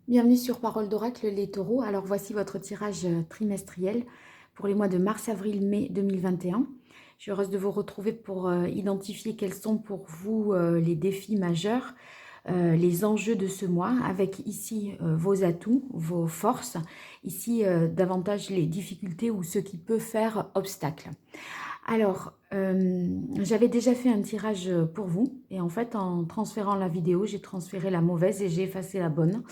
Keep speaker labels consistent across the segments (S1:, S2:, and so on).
S1: Bienvenue sur Parole d'Oracle, les taureaux. Alors voici votre tirage trimestriel pour les mois de mars, avril, mai 2021. Je suis heureuse de vous retrouver pour identifier quels sont pour vous les défis majeurs, les enjeux de ce mois, avec ici vos atouts, vos forces, ici davantage les difficultés ou ce qui peut faire obstacle. Alors, j'avais déjà fait un tirage pour vous et en fait en transférant la vidéo, j'ai transféré la mauvaise et j'ai effacé la bonne.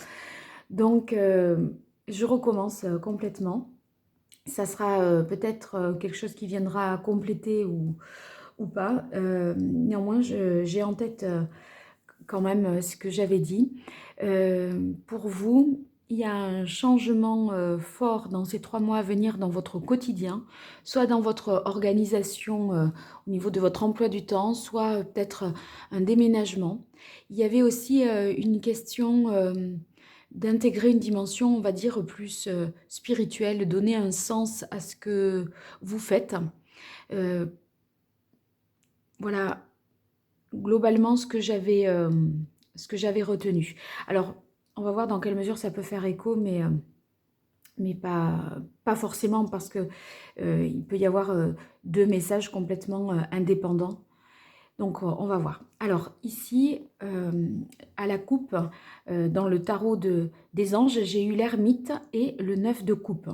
S1: Donc, je recommence complètement. Ça sera peut-être quelque chose qui viendra compléter ou pas. Néanmoins, j'ai en tête quand même ce que j'avais dit. Pour vous, il y a un changement fort dans ces 3 mois à venir dans votre quotidien, soit dans votre organisation au niveau de votre emploi du temps, soit peut-être un déménagement. Il y avait aussi une question d'intégrer une dimension, on va dire, plus spirituelle, de donner un sens à ce que vous faites. Euh, voilà, globalement, ce que j'avais retenu. Alors, on va voir dans quelle mesure ça peut faire écho, mais pas forcément, parce que il peut y avoir deux messages complètement indépendants. Donc, on va voir. Alors, ici, à la coupe, dans le tarot des anges, j'ai eu l'ermite et le 9 de coupe.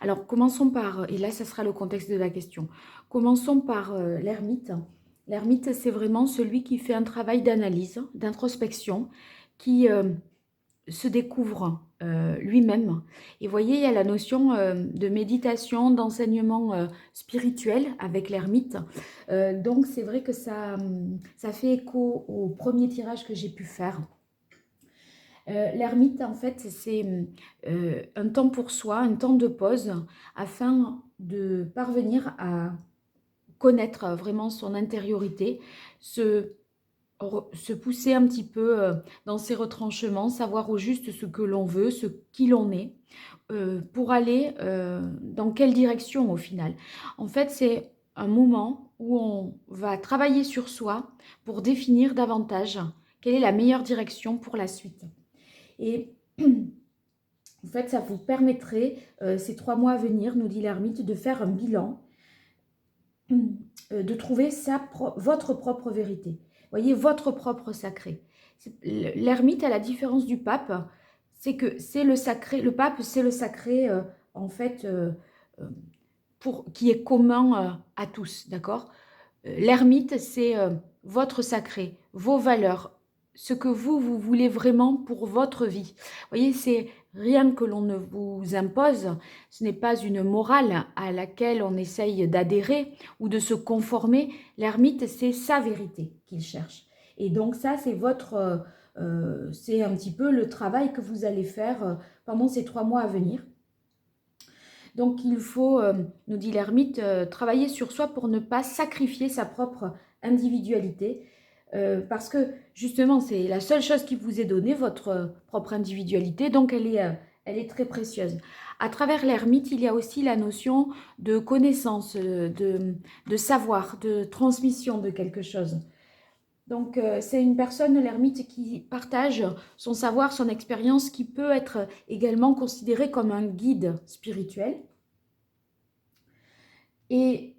S1: Alors, commençons par, et là, ça sera le contexte de la question. Commençons par l'ermite. L'ermite, c'est vraiment celui qui fait un travail d'analyse, d'introspection, qui se découvre lui-même. Et vous voyez, il y a la notion de méditation, d'enseignement spirituel avec l'ermite. Donc, c'est vrai que ça fait écho au premier tirage que j'ai pu faire. L'ermite, en fait, c'est un temps pour soi, un temps de pause, afin de parvenir à connaître vraiment son intériorité, se pousser un petit peu dans ses retranchements, savoir au juste ce que l'on veut, ce qui l'on est, pour aller dans quelle direction au final. En fait, c'est un moment où on va travailler sur soi pour définir davantage quelle est la meilleure direction pour la suite. Et en fait, ça vous permettrait, ces 3 mois à venir, nous dit l'ermite, de faire un bilan, de trouver votre propre vérité. Voyez, votre propre sacré. L'ermite, à la différence du pape, c'est que c'est le sacré. Le pape, c'est le sacré, en fait, qui est commun à tous, d'accord? L'ermite, c'est votre sacré, vos valeurs, ce que vous voulez vraiment pour votre vie. Vous voyez, c'est rien que l'on ne vous impose, ce n'est pas une morale à laquelle on essaye d'adhérer ou de se conformer. L'ermite, c'est sa vérité qu'il cherche. Et donc ça, c'est un petit peu le travail que vous allez faire pendant ces 3 mois à venir. Donc il faut, nous dit l'ermite, travailler sur soi pour ne pas sacrifier sa propre individualité, parce que justement c'est la seule chose qui vous est donnée, votre propre individualité, donc elle est très précieuse. À travers l'ermite, il y a aussi la notion de connaissance, de savoir, de transmission de quelque chose. Donc, c'est une personne, l'ermite, qui partage son savoir, son expérience, qui peut être également considérée comme un guide spirituel. Et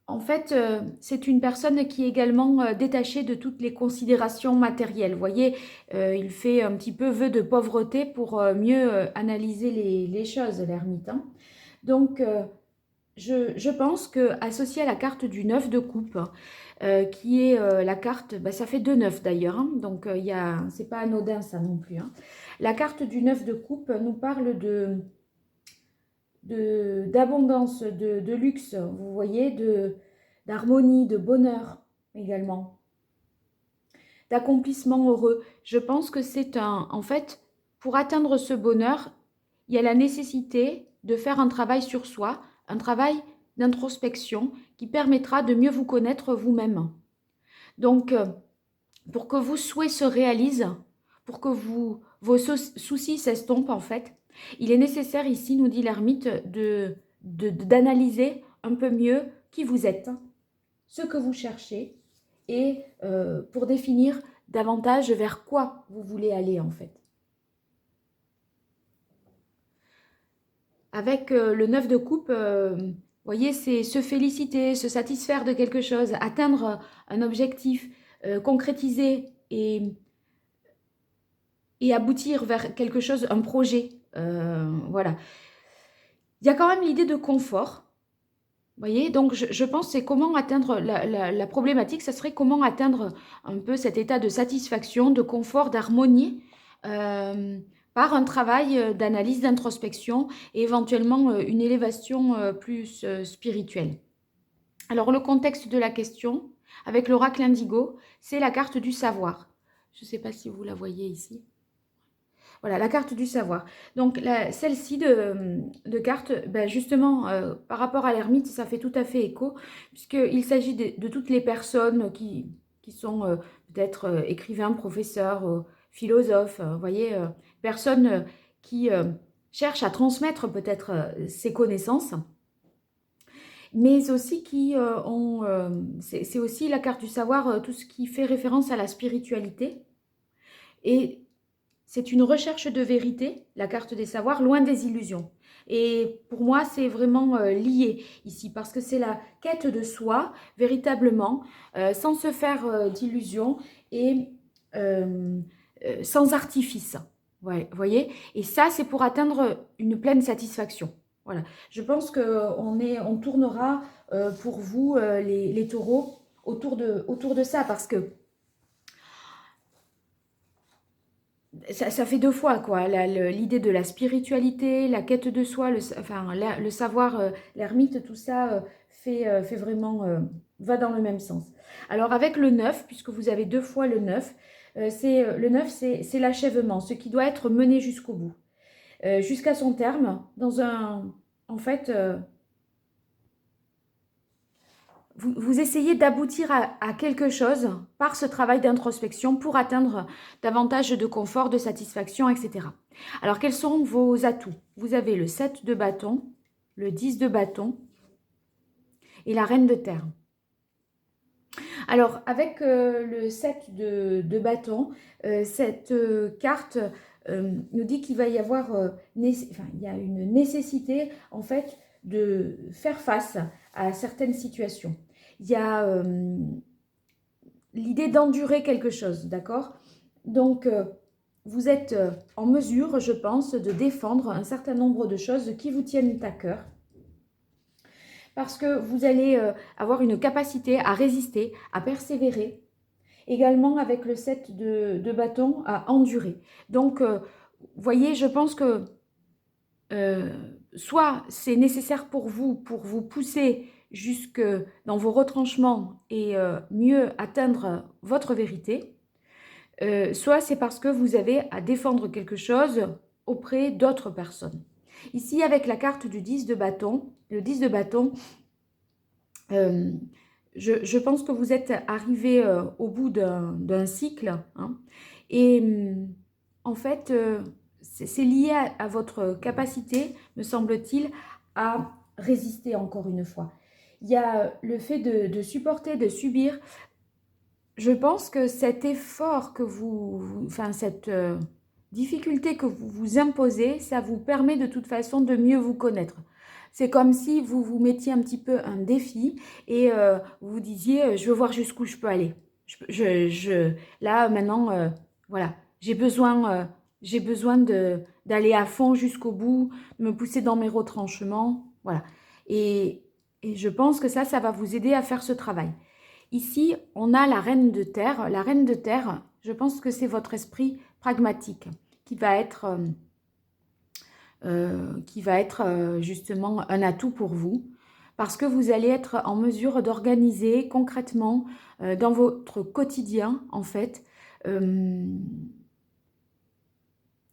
S1: en fait, c'est une personne qui est également détachée de toutes les considérations matérielles. Vous voyez, il fait un petit peu vœu de pauvreté pour mieux analyser les choses, l'ermite. Hein. Donc, je pense qu'associé à la carte du 9 de coupe, qui est la carte, bah, ça fait 2 9 d'ailleurs, hein, donc c'est pas anodin ça non plus. Hein. La carte du 9 de coupe nous parle d'abondance, de luxe, vous voyez, d'harmonie, de bonheur également, d'accomplissement heureux. Je pense que en fait, pour atteindre ce bonheur, il y a la nécessité de faire un travail sur soi, un travail d'introspection qui permettra de mieux vous connaître vous-même. Donc, pour que vos souhaits se réalisent, pour que vos soucis s'estompent en fait, il est nécessaire ici, nous dit l'ermite, d'analyser un peu mieux qui vous êtes, ce que vous cherchez et pour définir davantage vers quoi vous voulez aller en fait. avec le 9 de coupe, vous voyez, c'est se féliciter, se satisfaire de quelque chose, atteindre un objectif, concrétiser et aboutir vers quelque chose, un projet. Voilà. Il y a quand même l'idée de confort. Vous voyez, donc je pense que c'est comment atteindre la problématique, ça serait comment atteindre un peu cet état de satisfaction, de confort, d'harmonie par un travail d'analyse, d'introspection et éventuellement une élévation plus spirituelle. Alors le contexte de la question, avec l'oracle indigo, c'est la carte du savoir. Je ne sais pas si vous la voyez ici. Voilà, la carte du savoir. Donc, celle-ci de carte, ben justement, par rapport à l'ermite, ça fait tout à fait écho, puisqu'il s'agit de toutes les personnes qui sont peut-être écrivains, professeurs, philosophes, vous voyez, personnes qui cherchent à transmettre peut-être ces connaissances, mais aussi qui ont... c'est aussi la carte du savoir, tout ce qui fait référence à la spiritualité. Et c'est une recherche de vérité, la carte des savoirs, loin des illusions. Et pour moi, c'est vraiment lié ici, parce que c'est la quête de soi, véritablement, sans se faire d'illusions et euh, sans artifice. Ouais, vous voyez? Et ça, c'est pour atteindre une pleine satisfaction. Voilà. Je pense qu'on tournera pour vous, les taureaux, autour de ça, parce que ça fait deux fois, quoi. L'idée de la spiritualité, la quête de soi, le savoir, l'ermite, tout ça fait vraiment, va dans le même sens. Alors avec le 9, puisque vous avez deux fois le 9, le 9, c'est l'achèvement, ce qui doit être mené jusqu'au bout, jusqu'à son terme, en fait, vous essayez d'aboutir à quelque chose par ce travail d'introspection pour atteindre davantage de confort, de satisfaction, etc. Alors, quels sont vos atouts? Vous avez le 7 de bâton, le 10 de bâton et la reine de terre. Alors, avec le 7 de bâton, cette carte nous dit qu'il va y avoir il y a une nécessité, en fait, de faire face à certaines situations. Il y a l'idée d'endurer quelque chose, d'accord? Donc, vous êtes en mesure, je pense, de défendre un certain nombre de choses qui vous tiennent à cœur, parce que vous allez avoir une capacité à résister, à persévérer, également avec le 7 de bâton, à endurer. Donc, vous voyez, je pense que soit c'est nécessaire pour vous pousser jusque dans vos retranchements et mieux atteindre votre vérité, soit c'est parce que vous avez à défendre quelque chose auprès d'autres personnes. Ici, avec la carte du 10 de bâton, le 10 de bâton, je pense que vous êtes arrivé au bout d'un cycle, hein, et en fait, c'est lié à votre capacité, me semble-t-il, à résister encore une fois. Il y a le fait de supporter, de subir. Je pense que cet effort que enfin cette difficulté que vous vous imposez, ça vous permet de toute façon de mieux vous connaître. C'est comme si vous vous mettiez un petit peu un défi et vous vous disiez, je veux voir jusqu'où je peux aller. Là, maintenant, voilà, j'ai besoin d'aller à fond jusqu'au bout, de me pousser dans mes retranchements. Voilà. Et je pense que ça va vous aider à faire ce travail. Ici, on a la reine de terre. La reine de terre, je pense que c'est votre esprit pragmatique qui va être justement un atout pour vous, parce que vous allez être en mesure d'organiser concrètement dans votre quotidien, en fait,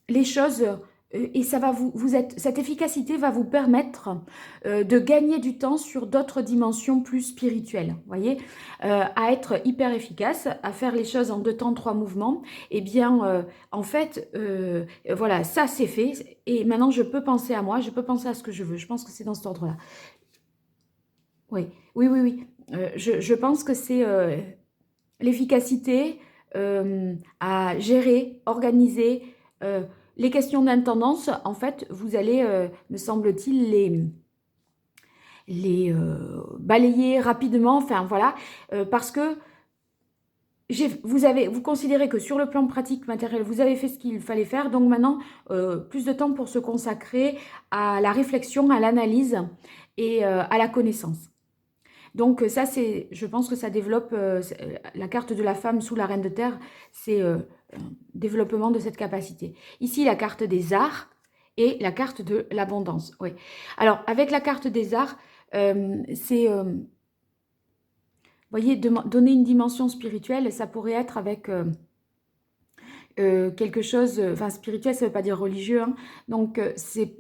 S1: les choses, et ça va cette efficacité va vous permettre de gagner du temps sur d'autres dimensions plus spirituelles, voyez, à être hyper efficace, à faire les choses en 2 temps, 3 mouvements. Et bien, en fait, voilà, ça c'est fait, et maintenant je peux penser à moi, je peux penser à ce que je veux. Je pense que c'est dans cet ordre-là. Oui, oui, oui, oui. Je pense que c'est l'efficacité à gérer, organiser les questions d'intendance, en fait, vous allez, me semble-t-il, les balayer rapidement, enfin voilà, parce que vous considérez que sur le plan pratique, matériel, vous avez fait ce qu'il fallait faire, donc maintenant, plus de temps pour se consacrer à la réflexion, à l'analyse et à la connaissance. Donc ça, je pense que ça développe, la carte de la femme sous la reine de terre, c'est un développement de cette capacité. Ici, la carte des arts et la carte de l'abondance. Oui. Alors, avec la carte des arts, c'est... voyez, donner une dimension spirituelle, ça pourrait être avec quelque chose, enfin spirituel, ça ne veut pas dire religieux, hein. Donc c'est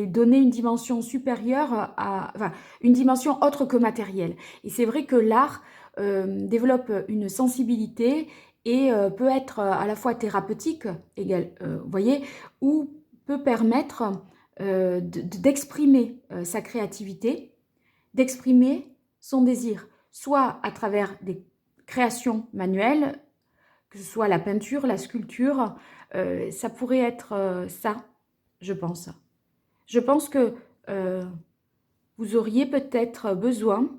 S1: donner une dimension supérieure enfin une dimension autre que matérielle. Et c'est vrai que l'art développe une sensibilité et peut être à la fois thérapeutique, vous voyez, ou peut permettre d'exprimer sa créativité, d'exprimer son désir, soit à travers des créations manuelles, que ce soit la peinture, la sculpture, ça pourrait être ça, je pense. Je pense que vous auriez peut-être besoin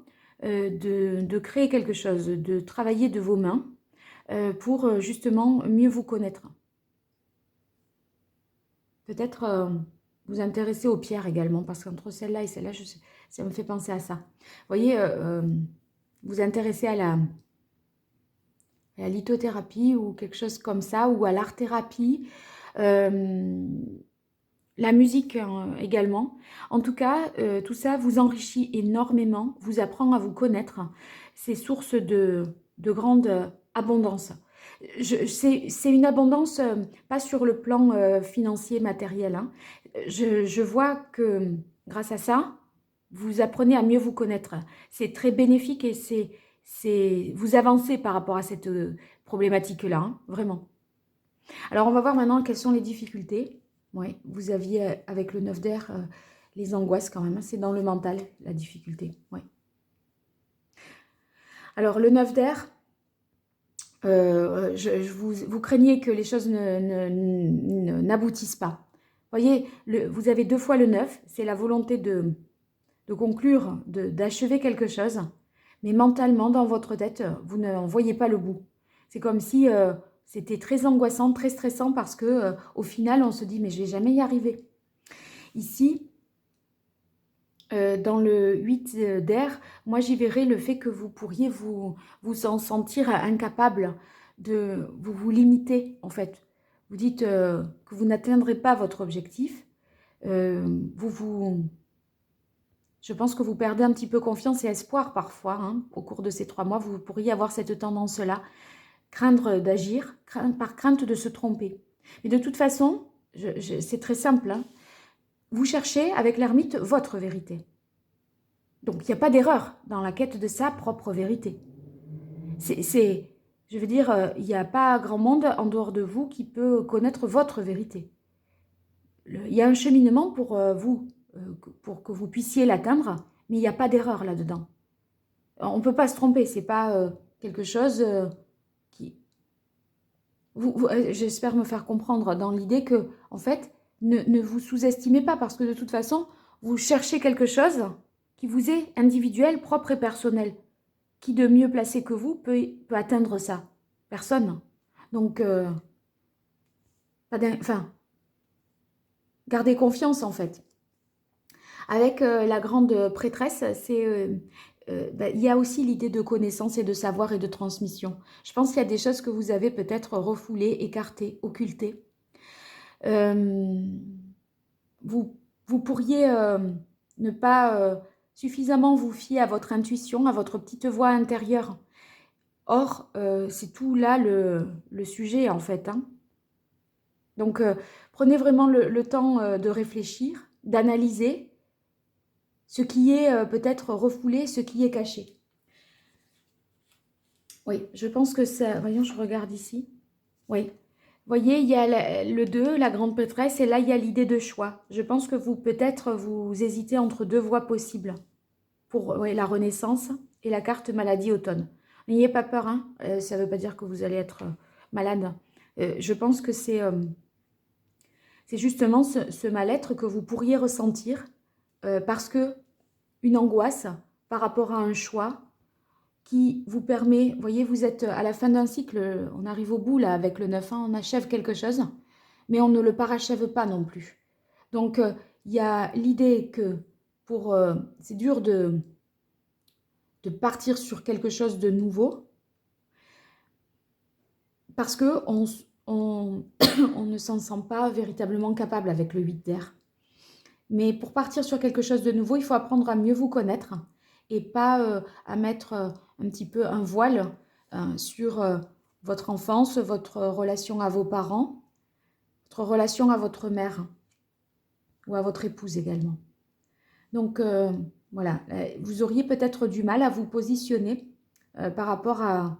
S1: de créer quelque chose, de travailler de vos mains pour justement mieux vous connaître. Peut-être vous intéresser aux pierres également, parce qu'entre celle-là et celle-là, ça me fait penser à ça. Vous voyez, vous intéressez à la lithothérapie ou quelque chose comme ça, ou à l'art-thérapie, la musique également. En tout cas, tout ça vous enrichit énormément, vous apprend à vous connaître. C'est source de grande abondance. C'est une abondance, pas sur le plan financier, matériel, hein. Je vois que grâce à ça, vous apprenez à mieux vous connaître. C'est très bénéfique et vous avancez par rapport à cette problématique-là, hein, vraiment. Alors, on va voir maintenant quelles sont les difficultés. Oui, vous aviez avec le 9 d'air les angoisses quand même, hein. C'est dans le mental, la difficulté. Oui. Alors, le 9 d'air, vous craignez que les choses n'aboutissent pas. Vous voyez, vous avez 2 fois le 9, c'est la volonté de conclure, d'achever quelque chose, mais mentalement, dans votre tête, vous n'en voyez pas le bout. C'est comme si c'était très angoissant, très stressant, parce que au final, on se dit, mais je vais jamais y arriver. Ici, dans le 8 d'air, moi j'y verrais le fait que vous pourriez vous en sentir incapable, de vous limiter en fait. Vous dites que vous n'atteindrez pas votre objectif. Je pense que vous perdez un petit peu confiance et espoir parfois, hein, au cours de ces 3 mois. Vous pourriez avoir cette tendance-là, craindre d'agir, par crainte de se tromper. Mais de toute façon, c'est très simple, hein. Vous cherchez avec l'ermite votre vérité. Donc, il n'y a pas d'erreur dans la quête de sa propre vérité. Je veux dire, il n'y a pas grand monde en dehors de vous qui peut connaître votre vérité. Il y a un cheminement pour vous, pour que vous puissiez l'atteindre, mais il n'y a pas d'erreur là-dedans. On ne peut pas se tromper, c'est pas quelque chose qui... J'espère me faire comprendre dans l'idée que, en fait, ne vous sous-estimez pas, parce que de toute façon, vous cherchez quelque chose qui vous est individuel, propre et personnel. Qui de mieux placé que vous peut atteindre ça? Personne. Donc, gardez confiance en fait. Avec la grande prêtresse, il y a aussi l'idée de connaissance et de savoir et de transmission. Je pense qu'il y a des choses que vous avez peut-être refoulées, écartées, occultées. Vous pourriez ne pas suffisamment vous fier à votre intuition, à votre petite voix intérieure. Or, c'est tout là le sujet en fait, hein. Donc, prenez vraiment le temps de réfléchir, d'analyser ce qui est peut-être refoulé, ce qui est caché. Oui, je pense que ça... Voyons, je regarde ici. Oui. Vous voyez, il y a le 2, la grande prêtresse, et là, il y a l'idée de choix. Je pense que peut-être, vous hésitez entre 2 voies possibles pour la renaissance et la carte maladie automne. N'ayez pas peur, hein. Ça ne veut pas dire que vous allez être malade. Je pense que c'est C'est justement ce mal-être que vous pourriez ressentir parce que une angoisse par rapport à un choix qui vous permet, vous voyez, vous êtes à la fin d'un cycle, on arrive au bout là avec le 9 ans, on achève quelque chose, mais on ne le parachève pas non plus. Donc il y a l'idée que c'est dur de partir sur quelque chose de nouveau parce que on ne s'en sent pas véritablement capable avec le 8 d'air. Mais pour partir sur quelque chose de nouveau, il faut apprendre à mieux vous connaître et pas à mettre un petit peu un voile sur votre enfance, votre relation à vos parents, votre relation à votre mère ou à votre épouse également. Donc voilà, vous auriez peut-être du mal à vous positionner par rapport à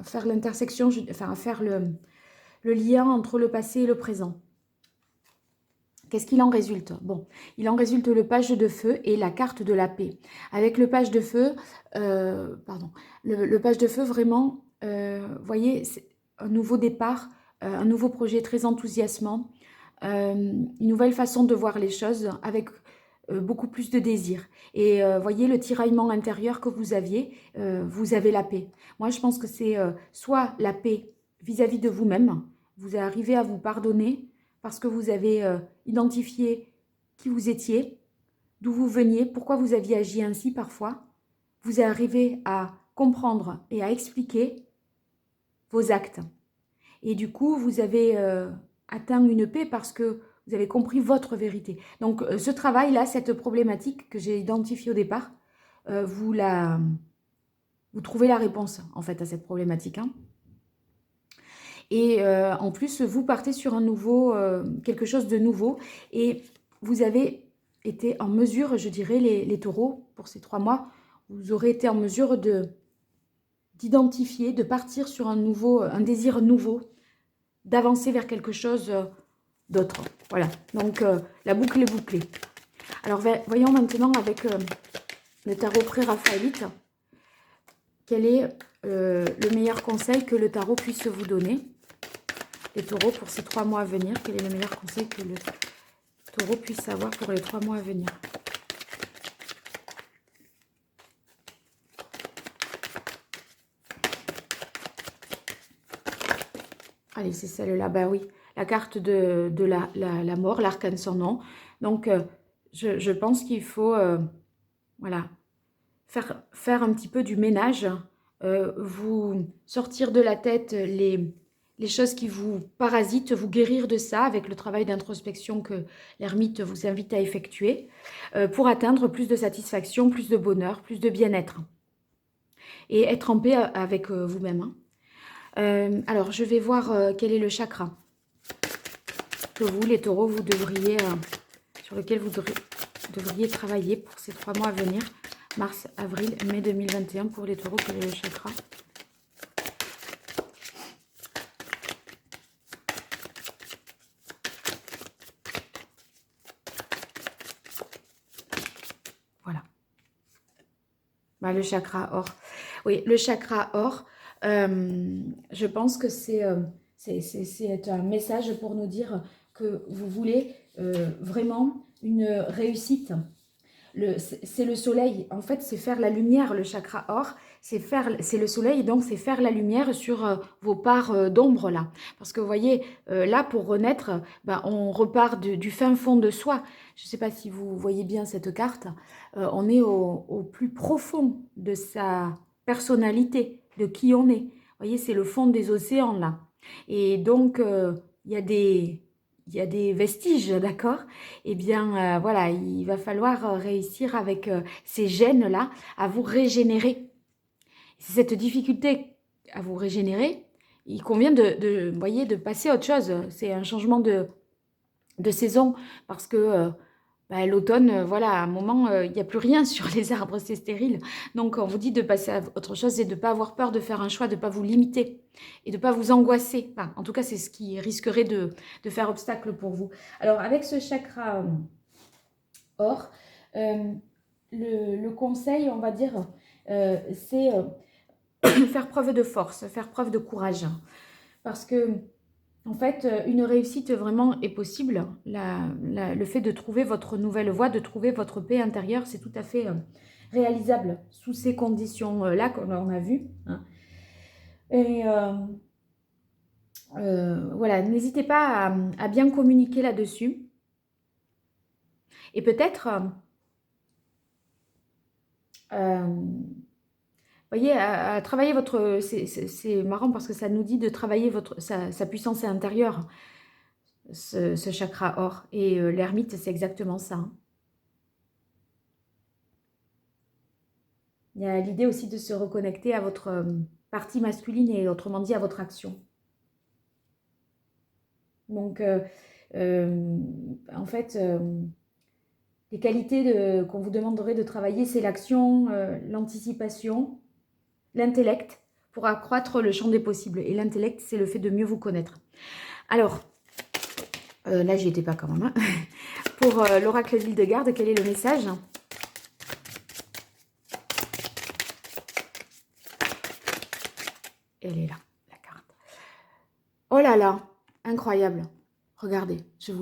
S1: faire l'intersection, enfin à faire le lien entre le passé et le présent. Qu'est-ce qu'il en résulte? Bon, il en résulte le page de feu et la carte de la paix. Avec le page de feu, le page de feu, vraiment, voyez, c'est un nouveau départ, un nouveau projet très enthousiasmant, une nouvelle façon de voir les choses avec beaucoup plus de désir. Et voyez le tiraillement intérieur que vous aviez, vous avez la paix. Moi, je pense que c'est soit la paix vis-à-vis de vous-même, vous arrivez à vous pardonner, parce que vous avez identifié qui vous étiez, d'où vous veniez, pourquoi vous aviez agi ainsi parfois. Vous arrivez à comprendre et à expliquer vos actes. Et du coup, vous avez atteint une paix parce que vous avez compris votre vérité. Donc, ce travail-là, cette problématique que j'ai identifiée au départ, vous trouvez la réponse, en fait, à cette problématique. Hein. Et en plus, vous partez sur quelque chose de nouveau. Et vous avez été en mesure, je dirais, les taureaux, pour ces 3 mois, vous aurez été en mesure d'identifier, de partir sur un désir nouveau, d'avancer vers quelque chose d'autre. Voilà, donc la boucle est bouclée. Alors, voyons maintenant avec le tarot pré-raphaélite, quel est le meilleur conseil que le tarot puisse vous donner. Les taureaux pour ces 3 mois à venir, quel est le meilleur conseil que le taureau puisse avoir pour les 3 mois à venir? Allez, c'est celle-là, bah oui, la carte de la mort, l'arcane sans nom. Donc, je pense qu'il faut, voilà, faire un petit peu du ménage, vous sortir de la tête les choses qui vous parasitent, vous guérir de ça avec le travail d'introspection que l'ermite vous invite à effectuer pour atteindre plus de satisfaction, plus de bonheur, plus de bien-être et être en paix avec vous-même. Hein. Alors, je vais voir quel est le chakra que vous, les taureaux, sur lequel vous devriez travailler pour ces 3 mois à venir. Mars, avril, mai 2021 pour les taureaux, quel est le chakra? Voilà. Bah, le chakra or. Oui, le chakra or, je pense que c'est un message pour nous dire que vous voulez vraiment une réussite. C'est le soleil, en fait, c'est faire la lumière, le chakra or, c'est le soleil, donc c'est faire la lumière sur vos parts d'ombre là. Parce que vous voyez, là, pour renaître, ben, on repart du fin fond de soi. Je ne sais pas si vous voyez bien cette carte, on est au plus profond de sa personnalité, de qui on est. Vous voyez, c'est le fond des océans là. Et donc, il y a des vestiges, d'accord? Eh bien, voilà, il va falloir réussir avec ces gènes-là à vous régénérer. C'est cette difficulté à vous régénérer, il convient voyez, de passer à autre chose. C'est un changement de saison parce que bah, l'automne, voilà, à un moment, il n'y a plus rien sur les arbres, c'est stérile. Donc, on vous dit de passer à autre chose et de ne pas avoir peur de faire un choix, de ne pas vous limiter et de ne pas vous angoisser. Enfin, en tout cas, c'est ce qui risquerait de faire obstacle pour vous. Alors, avec ce chakra or, le conseil, on va dire, c'est faire preuve de force, faire preuve de courage. Parce que En fait, une réussite vraiment est possible. Le fait de trouver votre nouvelle voie, de trouver votre paix intérieure, c'est tout à fait réalisable sous ces conditions-là qu'on a vues, hein. Et voilà, n'hésitez pas à bien communiquer là-dessus. Et peut-être, voyez, à travailler votre... C'est marrant parce que ça nous dit de travailler sa puissance intérieure, ce chakra or. Et l'ermite, c'est exactement ça, hein. Il y a l'idée aussi de se reconnecter à votre partie masculine et autrement dit à votre action. Donc, en fait, les qualités qu'on vous demanderait de travailler, c'est l'action, l'anticipation, l'intellect, pour accroître le champ des possibles. Et l'intellect, c'est le fait de mieux vous connaître. Alors, là, j'y étais pas quand même, hein. Pour l'oracle d'Hildegarde, quel est le message ? Elle est là, la carte. Oh là là, incroyable. Regardez, je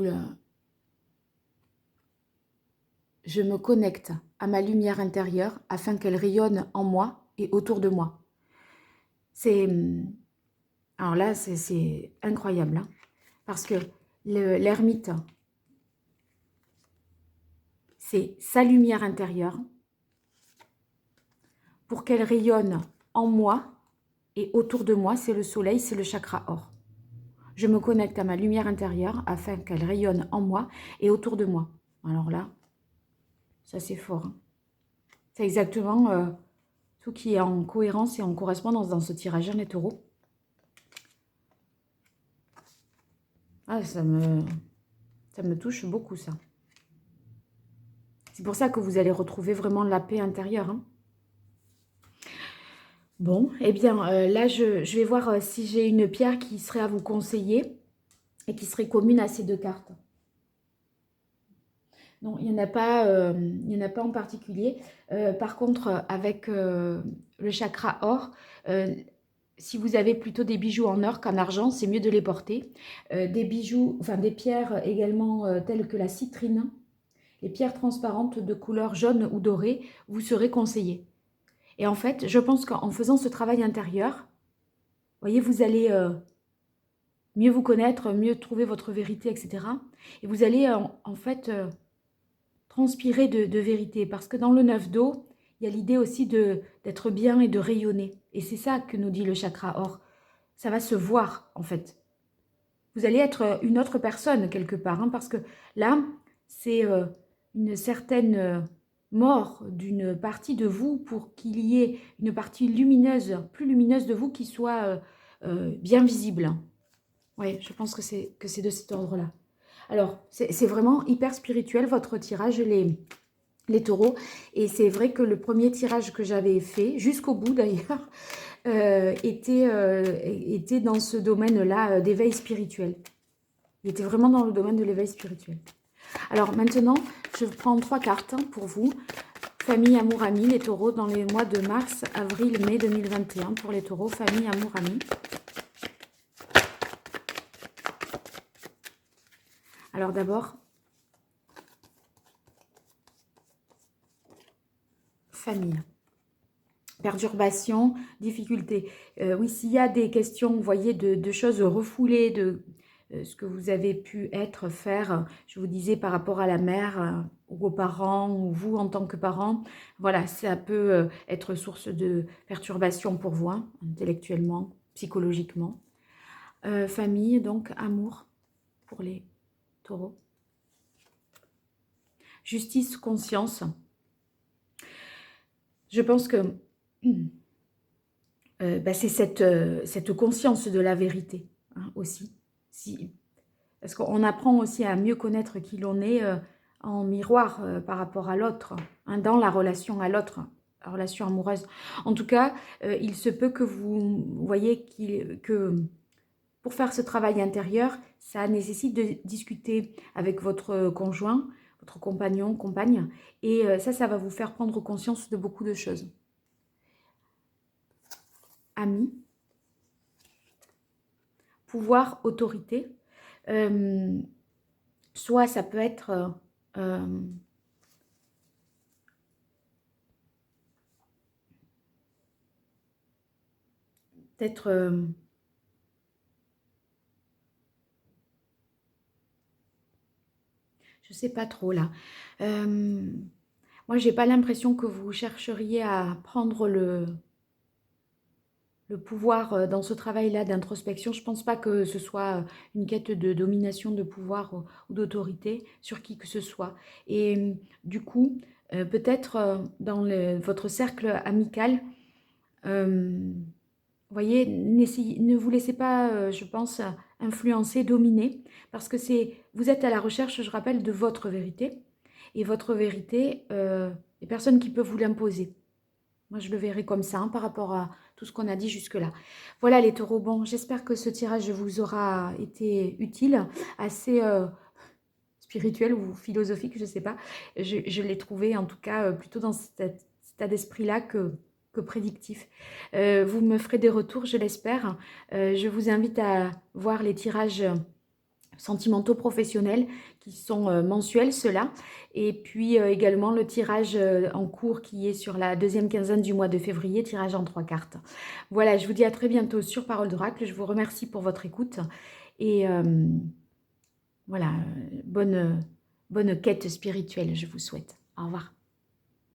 S1: me connecte à ma lumière intérieure afin qu'elle rayonne en moi et autour de moi. Alors là, c'est incroyable, hein, parce que l'ermite, c'est sa lumière intérieure pour qu'elle rayonne en moi et autour de moi, c'est le soleil, c'est le chakra or. Je me connecte à ma lumière intérieure afin qu'elle rayonne en moi et autour de moi. Alors là, ça c'est fort, hein. C'est exactement tout qui est en cohérence et en correspondance dans ce tirage, les taureaux. Ah, ça me touche beaucoup, ça. C'est pour ça que vous allez retrouver vraiment la paix intérieure, hein. Bon, eh bien, là, je vais voir si j'ai une pierre qui serait à vous conseiller et qui serait commune à ces deux cartes. Non, il n'y en a pas, il y en a pas en particulier. Par contre, avec le chakra or, si vous avez plutôt des bijoux en or qu'en argent, c'est mieux de les porter. Des bijoux, enfin des pierres également telles que la citrine, les pierres transparentes de couleur jaune ou dorée, vous serez conseillé. Et en fait, je pense qu'en faisant ce travail intérieur, voyez, vous allez mieux vous connaître, mieux trouver votre vérité, etc. Et vous allez en fait transpirer de vérité. Parce que dans le 9 d'eau, il y a l'idée aussi d'être bien et de rayonner. Et c'est ça que nous dit le chakra or. Ça va se voir, en fait. Vous allez être une autre personne, quelque part. Hein, parce que là, c'est une certaine mort d'une partie de vous pour qu'il y ait une partie lumineuse, plus lumineuse de vous qui soit bien visible. Oui, je pense que c'est de cet ordre-là. Alors, c'est vraiment hyper spirituel, votre tirage, les taureaux. Et c'est vrai que le premier tirage que j'avais fait, jusqu'au bout d'ailleurs, était dans ce domaine-là d'éveil spirituel. Il était vraiment dans le domaine de l'éveil spirituel. Alors maintenant, je prends 3 cartes pour vous. Famille, amour, amis, les taureaux dans les mois de mars, avril, mai 2021. Pour les taureaux, famille, amour, amis. Alors d'abord, famille. Perturbation, difficulté. Oui, s'il y a des questions, vous voyez, de choses refoulées, de ce que vous avez pu être, faire, je vous disais, par rapport à la mère, ou aux parents, ou vous en tant que parent, voilà, ça peut être source de perturbation pour vous, hein, intellectuellement, psychologiquement. Famille, donc, amour pour les taureaux. Justice, conscience. Je pense que c'est cette conscience de la vérité, hein, aussi. Parce qu'on apprend aussi à mieux connaître qui l'on est en miroir par rapport à l'autre, hein, dans la relation à l'autre, la relation amoureuse. En tout cas, il se peut que vous voyez que pour faire ce travail intérieur, ça nécessite de discuter avec votre conjoint, votre compagnon, compagne, et ça va vous faire prendre conscience de beaucoup de choses. Amis. pouvoir, autorité. Soit ça peut être peut-être je sais pas trop là. Moi, j'ai pas l'impression que vous chercheriez à prendre le pouvoir dans ce travail-là d'introspection. Je pense pas que ce soit une quête de domination, de pouvoir ou d'autorité sur qui que ce soit. Et du coup, peut-être dans votre cercle amical, vous voyez, ne vous laissez pas, je pense, influencer, dominer, parce que vous êtes à la recherche, je rappelle, de votre vérité. Et votre vérité, il n'y a personne qui peut vous l'imposer. Moi, je le verrai comme ça, hein, par rapport à tout ce qu'on a dit jusque-là. Voilà les taureaux. Bon, j'espère que ce tirage vous aura été utile, assez spirituel ou philosophique, je ne sais pas. Je l'ai trouvé, en tout cas, plutôt dans cet état d'esprit-là que prédictif. Vous me ferez des retours, je l'espère. Je vous invite à voir les tirages sentimentaux professionnels qui sont mensuels, ceux-là. Et puis également le tirage en cours qui est sur la deuxième quinzaine du mois de février, tirage en 3 cartes. Voilà, je vous dis à très bientôt sur Parole d'Oracle. Je vous remercie pour votre écoute. Et voilà, bonne quête spirituelle, je vous souhaite. Au revoir.